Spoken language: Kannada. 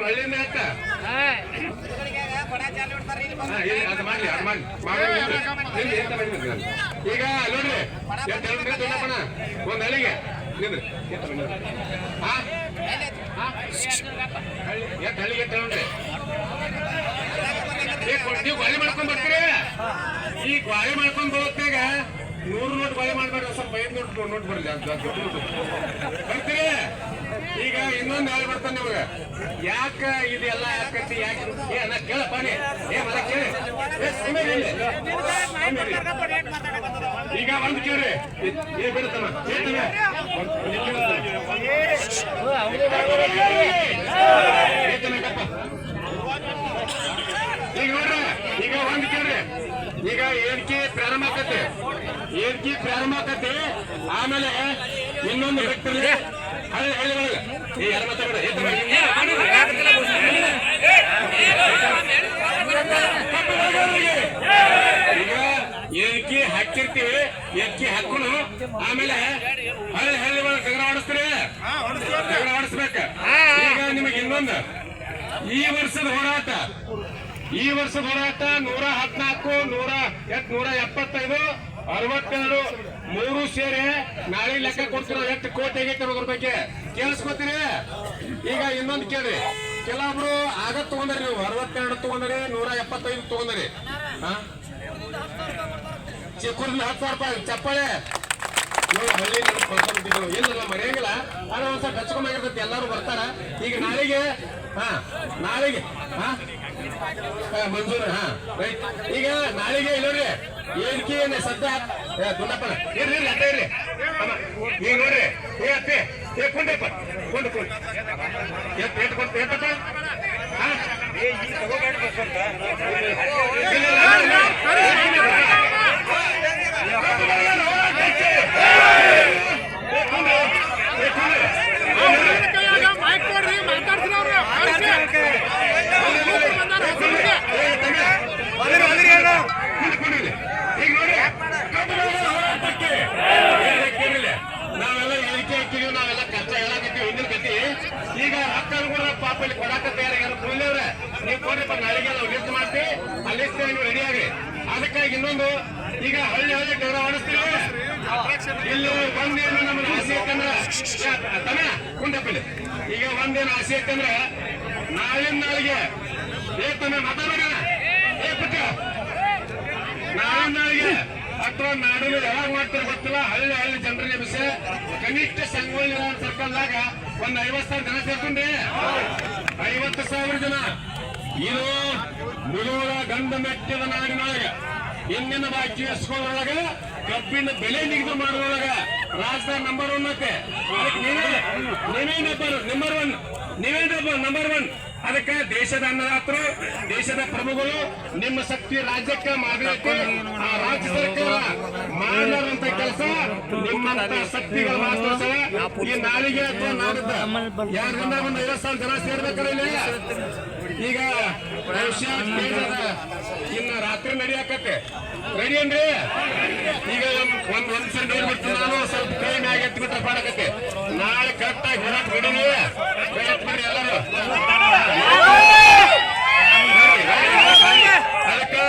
ಹಳ್ಳಿಯಿಂದ ಎತ್ತ ಅದು ಮಾಡ್ಲಿ ಅದು ಮಾಡ್ಲಿ ಈಗ ನೋಡ್ರಿ ದೊಡ್ಡಪ್ಪಣ ಒಂದ್ ಹಳ್ಳಿಗೆ ನಿಂದ್ರಿ ಎತ್ತ ಹಳ್ಳಿಗೆ ಎತ್ತ ನೋಡ್ರಿ ನೀವು ಗಾಳಿ ಮಾಡ್ಕೊಂಡ್ ಬರ್ತೀರಿ ಈ ಗಾಳಿ ಮಾಡ್ಕೊಂಡ್ ಬರೋತ್ನಾಗ 100 ನೋಟ್ ಗಾಳಿ ಮಾಡ್ಬೇಡ್ರಿ ಸ್ವಲ್ಪ 5 ನೋಟ್ ಬರ್ಲಿ ಬರ್ತೀರಿ ಈಗ ಇನ್ನೊಂದು ಹೇಳಿ ಬರ್ತಾನೆ ನಿಮ್ಗೆ ಯಾಕ ಇದೆಲ್ಲ ಯಾಕೈತಿ ಯಾಕೆ ನಾ ಕೇಳಪ್ಪ ನೀ ಮರ ಕೇಳಿ ಈಗ ಒಂದು ಕೇಳ್ರಿ ಏ ಬಿಡುತ್ತಮ್ಮ ಈಗ ನೋಡ್ರಿ ಈಗ ಒಂದು ಕೇಳ್ರಿ ಈಗ ಏರಿಕೆ ಪ್ರಾರಂಭ ಆಕತಿ ಆಮೇಲೆ ಇನ್ನೊಂದು ವ್ಯಕ್ತಿ ಹಳ್ಳಿಗಳಿಗೆ ಈ ಯಾರು ಮಾತಾಡ ಈಗ ಏರಿಕೆ ಹಾಕಿರ್ತೀವಿ ಎಕ್ಕಿ ಹಾಕೋಣ ಆಮೇಲೆ ಹಳ್ಳಿ ಒಳಗೆ ಜಗಳ ಆಡಿಸ್ತೀರಿ ಜಗಳ ಆಡಿಸ್ಬೇಕ ಈಗ ನಿಮಗೆ ಇನ್ನೊಂದು ಈ ವರ್ಷದ ಹೋರಾಟ 114 175 62 3 ಸೇರಿ ನಾಳೆ ಲೆಕ್ಕ ಕೊಡ್ತೀರ ಎಷ್ಟು ಕೋಟಿ ಆಗೈತೆ ಅನ್ನೋದ್ರ ಬಗ್ಗೆ ಕೇಳಿಸ್ಕೊತೀರಿ ಈಗ ಇನ್ನೊಂದು ಕೇಳ್ರಿ ಕೆಲವೊಬ್ರು ಆಗತ್ ತಗೊಂಡ್ರಿ ನೀವು 62 ತಗೊಂಡ್ರಿ 175 ತಗೊಂಡ್ರಿ ಚಿಕ್ಕೂರ್ಲಿ 10,000 ರೂಪಾಯಿ ಚಪ್ಪಾಳೆ ಹಳ್ಳಿ ಕಳ್ಕೊಂಡಿದ್ರು ಇಲ್ಲ ಮರೆಯಂಗಿಲ್ಲ ಆದ್ರೆ ಒಂದ್ಸಲ ಹಚ್ಕೊಂಡಾಗಿರ್ತೈತಿ ಎಲ್ಲಾರು ಬರ್ತಾರ ಈಗ ನಾಳೆಗೆ ಮಂಜೂರು ರೈಟ್ ಈಗ ನಾಳೆಗೆ ಇಲ್ಲೋರಿ ಏನ್ಕಿ ಸದ್ಯ ದುಂಡಪ್ಪನ ಇರ್ರಿ ಅಡ್ಡ ಇರ್ರಿ ಈಗ ನೋಡ್ರಿ ಏ ಅಪ್ಪಿ ಏ ಕೊಂಡಪ್ಪ ಕೊಂಡು ಎತ್ತಪ್ಪ ನಾವೆಲ್ಲ ಹೇಳಿಕೆ ಹಾಕಿದೀವಿ ನಾವೆಲ್ಲ ಕಷ್ಟ ಹೇಳಕತ್ತೀವಿ ಹಿಂದಿನ ಕತ್ತಿ ಈಗ ರೊಕ್ಕ ಕೂಡ ಪಾಪ ಇಲ್ಲಿ ಕೊಡಾಕ ತಯಾರಾಗ್ಯಾರ ಕೂಲಿಯವ್ರೆ ನೀವು ಕೊಡ್ರಿಪ್ಪ ನಾಳೆಗೆ ನಾವು ಲಿಸ್ಟ್ ಮಾಡ್ತೀವಿ ಆ ಲಿಸ್ಟ್ ನೀವು ರೆಡಿ ಆಗ್ರಿ ಅದಕ್ಕಾಗಿ ಇನ್ನೊಂದು ಈಗ ಹಳ್ಳಿ ಡೌರ ಆಡಿಸ್ತೀವಿ ಇಲ್ಲಿ ಒಂದೇನು ನಮ್ಗೆ ಆಸೆ ಐತಂದ್ರ ಕುಂಡಪ್ಪಲ್ಲಿ ಈಗ ಒಂದೇನು ಆಸೆ ಐತಂದ್ರ ನಾಳಿಗೆ ತಮ್ಮ ಮಾತಾಡೋಣ ನಾಳಿಗೆ ಅಥವಾ ನಾಡಿನ ಯಾವಾಗ ಮಾಡ್ತಾರೆ ಗೊತ್ತಿಲ್ಲ ಹಳ್ಳಿ ಜನರ ನೆಮಿಸ ಕನಿಷ್ಠ ಸಂಗೊಳ್ಳಿ ಸರ್ಕಲ್ದಾಗ ಒಂದು 50,000 ಜನ ಸೇರ್ಕೊಂಡ್ರಿ 50,000 ಜನ ಇದು ಮುಳುವ ಗಂಧ ಮೆಟ್ಟಿದ ನಾಡಿನೊಳಗ ಹಿಂದಿನ ಬಾಕಿ ಎಸ್ಕೊಳ್ಳೊಳಗ ಕಬ್ಬಿನ ಬೆಲೆ ನಿಗದಿ ಮಾಡೋದ್ರೊಳಗ ರಾಜ್ಯದ ನಂಬರ್ 1 ಮತ್ತೆ ನೀವೇ ನಂಬರ್ 1 ಅದಕ್ಕೆ ದೇಶದ ಅನ್ನದಾತರು ದೇಶದ ಪ್ರಮುಖರು ನಿಮ್ಮ ಶಕ್ತಿ ರಾಜ್ಯಕ್ಕೆ ಮಾಡಬೇಕು ಆ ರಾಜ್ಯ ಸರ್ಕಾರ ಮಾಡುವಂತ ಕೆಲಸ ನಿಮ್ಮಂತ ಶಕ್ತಿಗಳು ಮಾತ್ರ ಈ ನಾಳಿಗೆ ಅಥವಾ ನಾಡಿದ್ದ 2ರಿಂದ 50,000 ಜನ ಸೇರ್ಬೇಕಾರೆ ಈಗ ಇನ್ನ ರಾತ್ರಿ ನಡಿಯಾಕತ್ತೆ ರೆಡಿ ಏನ್ರಿ ಈಗ ಒಂದ್ಸರಿ ನೋಡ್ಬಿಟ್ಟು ನಾನು ಸ್ವಲ್ಪ ಕೈ ಮ್ಯಾಗ ಎತ್ಬಿಟ್ರೆ ಪಾಡಕತ್ತೆ ನಾಳೆ ಕರೆಕ್ಟ್ ಆಗಿ ಹೊರಕ್ ರೆಡಿನೇ ಬರ್ರಿ ಎಲ್ಲರೂ ಅದಕ್ಕೆ